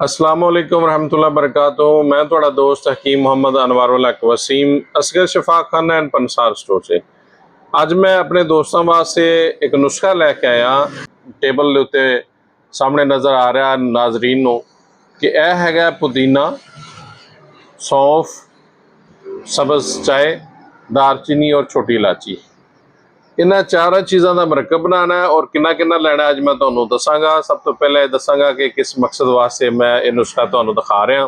अस्सलाम वालेकुम रहमतुल्लाह बरकातुहू। मैं थोड़ा दोस्त हकीम मोहम्मद अनवारुल हक वसीम असगर शफा खाना एंड पंसार स्टोर से ਅੱਜ मैं अपने दोस्तों वास्ते एक नुस्खा लैके आया टेबल ਦੇ ਉੱਤੇ ਸਾਹਮਣੇ ਨਜ਼ਰ ਆ ਰਿਹਾ ਨਾਜ਼ਰੀਨ ਨੂੰ ਕਿ ਇਹ ਹੈਗਾ ਪੁਦੀਨਾ, सौंफ, सब्ज़ चाय, दारचीनी और छोटी इलाची। इन्हां चार चीज़ों का मरकब बनाना है और किन्ना किन्ना लेना अज मैं तुहानूं दसांगा। सब तो पहले दसांगा कि किस मकसद वास्ते मैं ये नुस्खा तुहानूं दिखा रहा।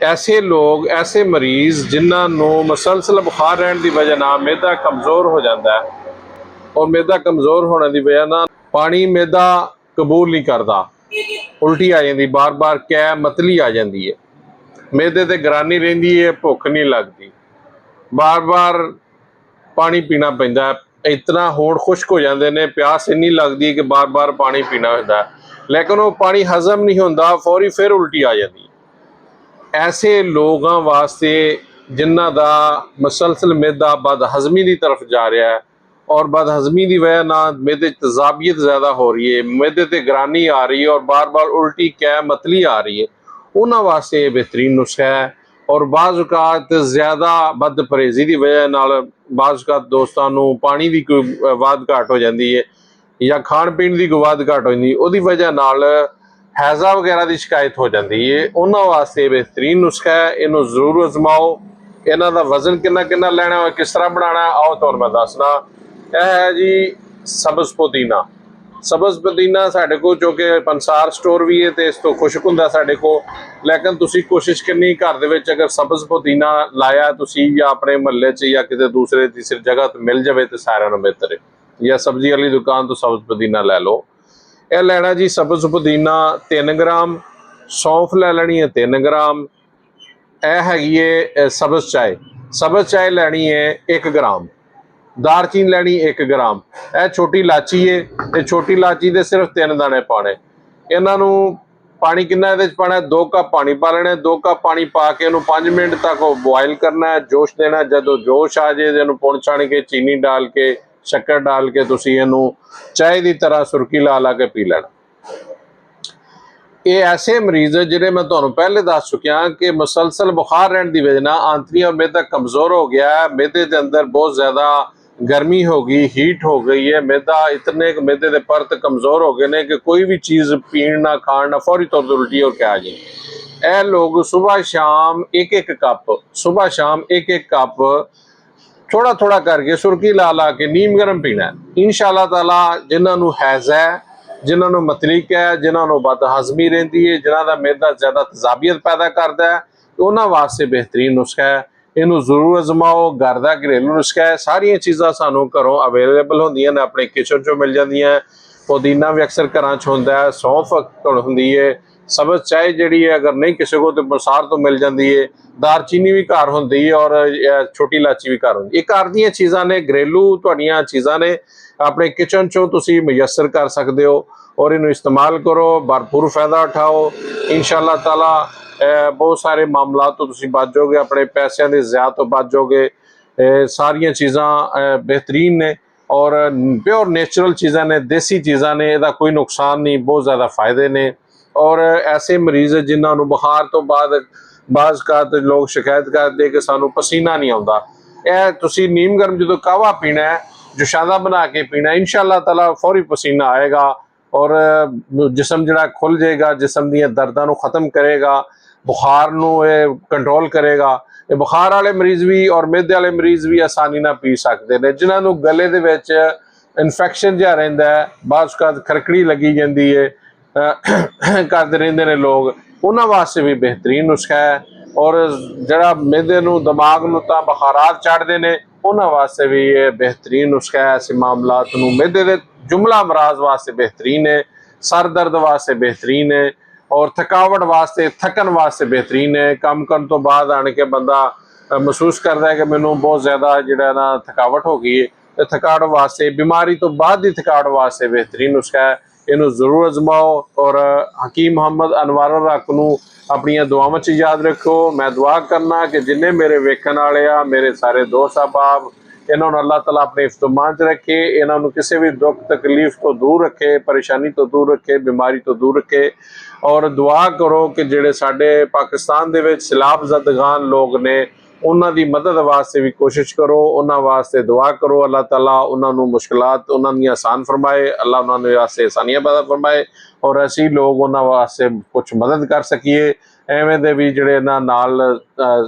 ऐसे लोग, ऐसे मरीज़ जिन्होंने मुसलसल बुखार रहने की वजह ना मैदा कमज़ोर हो जाता है और मैदा कमज़ोर होने की वजह ना पानी मैदा कबूल नहीं करता, उल्टी आ जाती, बार बार कै मतली आ जाती है, मैदे ते गरानी रहिंदी है, भुख नहीं लगती, बार बार पानी पीना पैंदा है। इतना होड़ खुश्क हो जाते हैं, प्यास इन्नी लगती कि बार बार पानी पीना होता है, लेकिन वो पानी हजम नहीं होता, फौरी फिर उल्टी आ जाती। ऐसे लोगों वास्ते जिन्हों का मुसलसल मैदा बदहजमी की तरफ जा रहा है और बदहजमी की वजह ना मैदे तजाबियत ज़्यादा हो रही है, मैदे ते गरानी आ रही है और बार बार उल्टी कै मतली आ रही है, उन्होंने वास्ते बेहतरीन नुस्खा है। और बाज़ ज़्यादा बद परहेजी की वजह नाल बाज़ दोस्तों को पानी की कोई वाद घाट हो जाती है या खाण पीण की कोई वाद घाट हो जाती, उसकी वजह नाल हैज़ा वगैरह की शिकायत हो जाती है। उन्होंने वास्ते बेहतरीन नुस्खा है, इनू जरूर आजमाओ। इन्हों का वजन कितना कितना लेना है, किस तरह बनाना है, आओ तुहानूं मैं दसना। यह है जी सब्ज़ पुदीना। सब्ज़ पुदीना साढ़े को जो कि पंसार स्टोर भी है तो इस तो खुशक हुंदा साढ़े को, लेकिन तुसी कोशिश करनी घर दे विच अगर सब्ज़ पुदीना लाया तुसी या अपने महल्ले च या किसी दूसरे तीसरी जगह तो मिल जाए तो सारिਆਂ ਨੂੰ बेहतर है, या सब्जी वाली दुकान तो सब्ज़ पुदीना लै लो। यह लेना जी सब्ज़ पुदीना 3 ग्राम, सौंफ लै लेनी है 3 ग्राम, यह हैगी है सब्ज़ चाय लैनी है 1 ग्राम, दारचीनी लैनी 1 ग्राम, यह छोटी इलाची है, ये छोटी इलाची के सिर्फ 3 दाने पाने। इन्हों पानी कितना ये पाना, 2 कप पानी पा लेना, 2 कप पानी पा के इन्हू 5 मिनट तक बॉयल करना है, जोश देना। जो जोश आ जाए इन्हू पुण छाण के चीनी डाल के शक्कर डाल के तुसी इनू चाय की तरह सुरकी ला ला के पी लेना। ये ऐसे मरीज जिन्हें मैं तुहानूं पहले दस चुकिया कि मुसलसल बुखार रहने की वजह आंतड़ी और मैदा कमज़ोर हो गया है, मैदे के अंदर बहुत ज़्यादा गर्मी हो गई, हीट हो गई है, मैदा इतने मैदे के परत कमज़ोर हो गए ने कि कोई भी चीज़ पीण ना खाण ना फौरी तौर पर उल्टी हो के आ जाए। यह लोग सुबह शाम एक एक कप थोड़ा थोड़ा करके सुरकी ला ला के नीम गर्म पीना है। इंशाअल्लाह ताला जिन्होंने हैज़ है, जिन्होंने मतलीक है, जिन्होंने बदहजमी रही है, जिन्हों का मैदा ज़्यादा तजाबियत पैदा करता है, उन्होंने वास्ते बेहतरीन नुस्खा है। इनू जरूर आजमाओ, घर का घरेलू नुस्खा है। सारिया चीज़ां सानू घरों अवेलेबल होंदियां ने, अपने किचन चो मिल जांदियां। पुदीना भी अक्सर घर च होंदा है, सौंफ होंदी है, सब्ज़ चाय जिहड़ी है अगर नहीं किसी को तो बसार तो मिल जाती है, दारचीनी भी घर होंदी है और छोटी इलाची भी घर होंदी है। घर दी चीज़ां ने, घरेलू तुहाडियां चीज़ां ने, अपने किचन चो तुसी मुयसर कर सकते हो और इनू इस्तेमाल करो, भरपूर फायदा उठाओ। इंशाअल्लाह ताला बहुत सारे मामला तो तुसी बच जाओगे, अपने पैसों के ज़्यादा तो बच जाओगे। सारिया चीज़ां बेहतरीन ने और प्योर नेचुरल चीज़ां ने, देसी चीज़ां ने, इहदा कोई नुकसान नहीं, बहुत ज़्यादा फायदे ने। और ऐसे मरीज़ जिन्होंने बुखार तो बाद बाज़ लोग शिकायत करते कि सानू पसीना नहीं आता, यह तुसी नीम गर्म जो कावा पीना है, जुशादा बना के पीना, इंशाअल्लाह ताला फौरी पसीना आएगा और जिसम जड़ा खुल जाएगा, जिसम दी दर्दां नू खत्म करेगा, बुखार नू कंट्रोल करेगा। ये बुखार वाले मरीज़ भी और मैदे वाले मरीज़ भी आसानी ना पी सकते हैं। जिन्होंने गले दे विच इन्फेक्शन जिहा रहिंदा है, बाज़ खरकड़ी लगी जाती है, करते रहंदे ने लोग, उन्हां वास्ते भी बेहतरीन नुस्खा है। और जरा मैदे नू दिमाग नू तां बुखारात चढ़ते हैं, उन्हां वास्ते भी ये बेहतरीन नुस्खा है। ऐसे मामलात नू मैदे दे जुमला अमराज वास्ते बेहतरीन है, सर दर्द वास्ते बेहतरीन है और थकावट वास्ते, थकन वास्ते बेहतरीन है। काम करने तो बाद आने के बंदा महसूस करता है कि मैनू बहुत ज़्यादा जिहड़ा ना थकावट हो गई है, तो थकावट वास्ते, बीमारी तो बाद की थकावट वास्ते बेहतरीन नुस्खा है। इनू जरूर आजमाओ और हकीम मोहम्मद अनवारुल हक नू अपनिया दुआवां च याद रखो। मैं दुआ करना कि जिन्ने मेरे वेखण वाले आ, मेरे सारे दोस्त अहबाब ਇਹਨਾਂ ਨੂੰ ਅੱਲਾਹ ਤਾਲਾ ਆਪਣੇ ਇਫਤਮਾਨ 'ਚ ਰੱਖੇ, ਇਹਨਾਂ ਨੂੰ ਕਿਸੇ ਵੀ ਦੁੱਖ ਤਕਲੀਫ ਤੋਂ ਦੂਰ ਰੱਖੇ, ਪਰੇਸ਼ਾਨੀ ਤੋਂ ਦੂਰ ਰੱਖੇ, ਬਿਮਾਰੀ ਤੋਂ ਦੂਰ ਰੱਖੇ। ਔਰ ਦੁਆ ਕਰੋ ਕਿ ਜਿਹੜੇ ਸਾਡੇ ਪਾਕਿਸਤਾਨ ਦੇ ਵਿੱਚ ਸੈਲਾਬ ਜ਼ਦਗਾਨ ਲੋਕ ਨੇ ਉਹਨਾਂ ਦੀ ਮਦਦ ਵਾਸਤੇ ਵੀ ਕੋਸ਼ਿਸ਼ ਕਰੋ, ਉਹਨਾਂ ਵਾਸਤੇ ਦੁਆ ਕਰੋ। ਅੱਲਾਹ ਤਾਲਾ ਉਹਨਾਂ ਨੂੰ ਮੁਸ਼ਕਲਾਤ ਉਹਨਾਂ ਦੀਆਂ ਆਸਾਨ ਫਰਮਾਏ, ਅੱਲਾਹ ਉਹਨਾਂ ਦੇ ਵਾਸਤੇ ਆਸਾਨੀਆਂ ਪੈਦਾ ਫਰਮਾਏ ਔਰ ਅਸੀਂ ਲੋਕ ਉਹਨਾਂ ਵਾਸਤੇ ਕੁਝ ਮਦਦ ਕਰ ਸਕੀਏ। ਐਵੇਂ ਦੇ ਵੀ ਜਿਹੜੇ ਇਹਨਾਂ ਨਾਲ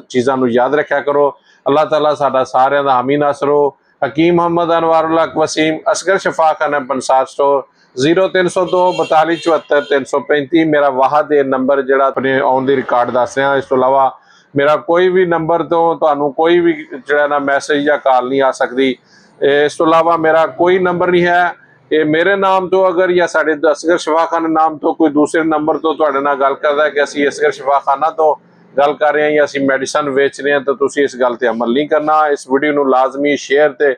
ਚੀਜ਼ਾਂ ਨੂੰ ਯਾਦ ਰੱਖਿਆ ਕਰੋ। ਅੱਲਾਹ ਤਾਲਾ ਸਾਡਾ ਸਾਰਿਆਂ ਦਾ ਹਾਮੀ ਨਾਸਰ ਹੋ। ਹਕੀਮ ਮੁਹੰਮਦ ਅਨਵਾरुल हक वसीम, असगर शफाखाना पंसार स्टोर, 0302 42 74 335 ਮੇਰਾ ਵਾਹਦ ਦੇ ਨੰਬਰ ਜਿਹੜਾ ਆਪਣੇ ਔਨ ਦੀ ਰਿਕਾਰਡ ਦੱਸ ਰਿਹਾ। ਇਸ ਤੋਂ ਇਲਾਵਾ ਮੇਰਾ ਕੋਈ ਵੀ ਨੰਬਰ ਤੋਂ ਤੁਹਾਨੂੰ ਕੋਈ ਵੀ ਜਿਹੜਾ ਨਾ ਮੈਸੇਜ ਜਾਂ ਕਾਲ ਨਹੀਂ ਆ ਸਕਦੀ। ਇਸ ਤੋਂ ਇਲਾਵਾ ਮੇਰਾ ਕੋਈ ਨੰਬਰ ਨਹੀਂ ਹੈ। ਇਹ ਮੇਰੇ ਨਾਮ ਤੋਂ ਅਗਰ ਜਾਂ ਸਾਡੇ असगर शफाखाना ਨਾਮ ਤੋਂ ਕੋਈ ਦੂਸਰੇ ਨੰਬਰ ਤੋਂ ਤੁਹਾਡੇ ਨਾਲ ਗੱਲ ਕਰਦਾ ਕਿ ਅਸੀਂ असगर शफाखाना ਤੋਂ ਗੱਲ ਕਰ ਰਹੇ ਹਾਂ ਜਾਂ ਅਸੀਂ ਮੈਡੀਸਨ ਵੇਚ ਰਹੇ ਹਾਂ, ਤਾਂ ਤੁਸੀਂ ਇਸ ਗੱਲ ਤੇ ਅਮਲ ਨਹੀਂ ਕਰਨਾ। ਇਸ ਵੀਡੀਓ ਨੂੰ ਲਾਜ਼ਮੀ ਸ਼ੇਅਰ ਤੇ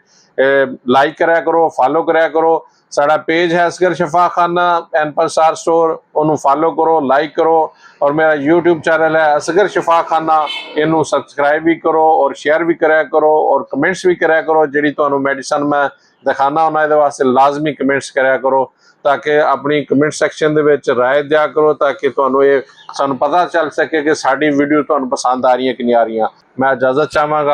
ਲਾਈਕ ਕਰਿਆ ਕਰੋ, ਫਾਲੋ ਕਰਿਆ ਕਰੋ। ਸਾਡਾ ਪੇਜ ਹੈ असगर शफाखाना एंड पंसार स्टोर, ਉਹਨੂੰ ਫਾਲੋ ਕਰੋ, ਲਾਈਕ ਕਰੋ। ਔਰ ਮੇਰਾ YouTube ਚੈਨਲ ਹੈ असगर शफाखाना, ਇਹਨੂੰ ਸਬਸਕ੍ਰਾਈਬ ਵੀ ਕਰੋ ਔਰ ਸ਼ੇਅਰ ਵੀ ਕਰਿਆ ਕਰੋ ਔਰ ਕਮੈਂਟਸ ਵੀ ਕਰਿਆ ਕਰੋ। ਜਿਹੜੀ ਤੁਹਾਨੂੰ ਮੈਡੀਸਨ ਮੈਂ ਦਿਖਾਣਾ ਉਹਨਾਂ ਇਹਦੇ ਵਾਸਤੇ ਲਾਜ਼ਮੀ ਕਮੈਂਟਸ ਕਰਿਆ ਕਰੋ, ਤਾਂ ਕਿ ਆਪਣੀ ਕਮੈਂਟ ਸੈਕਸ਼ਨ ਦੇ ਵਿੱਚ ਰਾਏ ਦਿਆ ਕਰੋ, ਤਾਂ ਕਿ ਤੁਹਾਨੂੰ ਇਹ ਸਾਨੂੰ ਪਤਾ ਚੱਲ ਸਕੇ ਕਿ ਸਾਡੀ ਵੀਡੀਓ ਤੁਹਾਨੂੰ ਪਸੰਦ ਆ ਰਹੀਆਂ ਕਿ ਨਹੀਂ ਆ ਰਹੀਆਂ। ਮੈਂ ਇਜਾਜ਼ਤ ਚਾਹਾਂਗਾ।